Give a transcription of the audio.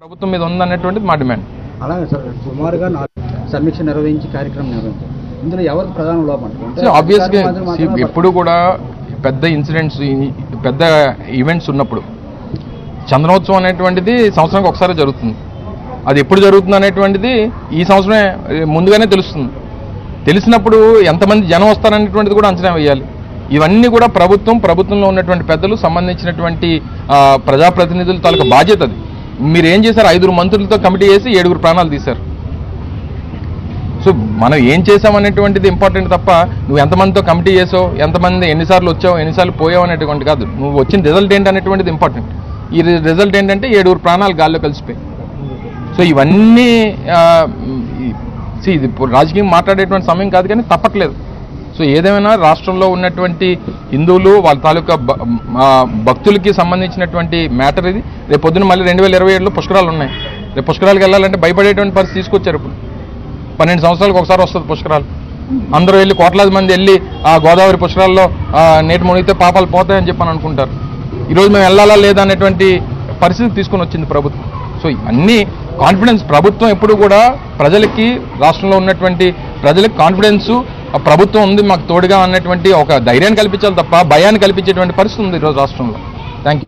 ప్రభుత్వం మీద ఉందనేటువంటిది మా డిమాండ్. అలాగే సార్, సుమారుగా సమీక్ష నిర్వహించి కార్యక్రమం నిర్వహించారు. ఇందులో ఎవరికి ప్రధాన లోపం? ఆబ్వియస్గా ఎప్పుడు కూడా పెద్ద ఇన్సిడెంట్స్, పెద్ద ఈవెంట్స్ ఉన్నప్పుడు చందనోత్సవం అనేటువంటిది సంవత్సరానికి ఒకసారి జరుగుతుంది. అది ఎప్పుడు జరుగుతుంది అనేటువంటిది ఈ సంవత్సరమే ముందుగానే తెలుస్తుంది. తెలిసినప్పుడు ఎంతమంది జనం వస్తారనేటువంటిది కూడా అంచనా వేయాలి. ఇవన్నీ కూడా ప్రభుత్వంలో ఉన్నటువంటి పెద్దలు, సంబంధించినటువంటి ప్రజాప్రతినిధుల తాలూకా బాధ్యత. అది మీరు ఏం చేశారు? 5 మంత్రులతో కమిటీ చేసి 7 ప్రాణాలు తీశారు. సో మనం ఏం చేసామనేటువంటిది ఇంపార్టెంట్ తప్ప నువ్వు ఎంతమందితో కమిటీ చేసావు, ఎంతమంది ఎన్నిసార్లు వచ్చావు, ఎన్నిసార్లు పోయావు అనేటువంటి కాదు. నువ్వు వచ్చిన రిజల్ట్ ఏంటి అనేటువంటిది ఇంపార్టెంట్. ఈ రిజల్ట్ ఏంటంటే 7 ప్రాణాలు గాల్లో కలిసిపోయి. సో ఇవన్నీ ఇది రాజకీయం మాట్లాడేటువంటి సమయం కాదు, కానీ తప్పట్లేదు. సో ఏదేమైనా రాష్ట్రంలో ఉన్నటువంటి హిందువులు వాళ్ళ తాలూకా భక్తులకి సంబంధించినటువంటి మ్యాటర్ ఇది. రేపు పొద్దున మళ్ళీ 2027లో పుష్కరాలు ఉన్నాయి. రేపు పుష్కరాలకు వెళ్ళాలంటే భయపడేటువంటి పరిస్థితి తీసుకొచ్చారు. ఇప్పుడు 12 సంవత్సరాలకు ఒకసారి వస్తుంది పుష్కరాలు. అందరూ వెళ్ళి కోట్లాది మంది వెళ్ళి ఆ గోదావరి పుష్కరాల్లో నీటి మునిగితే పాపాలు పోతాయని చెప్పని అనుకుంటారు. ఈరోజు మేము వెళ్ళాలా లేదా అనేటువంటి పరిస్థితి తీసుకొని వచ్చింది ప్రభుత్వం. సో ఇవన్నీ కాన్ఫిడెన్స్, ప్రభుత్వం ఎప్పుడు కూడా ప్రజలకి, రాష్ట్రంలో ఉన్నటువంటి ప్రజలకు కాన్ఫిడెన్సు ప్రభుత్వం ఉంది మాకు తోడుగా అన్నటువంటి ఒక ధైర్యాన్ని కల్పించాలి తప్ప భయాన్ని కల్పించేటువంటి పరిస్థితి ఉంది ఈరోజు రాష్ట్రంలో. Thank you.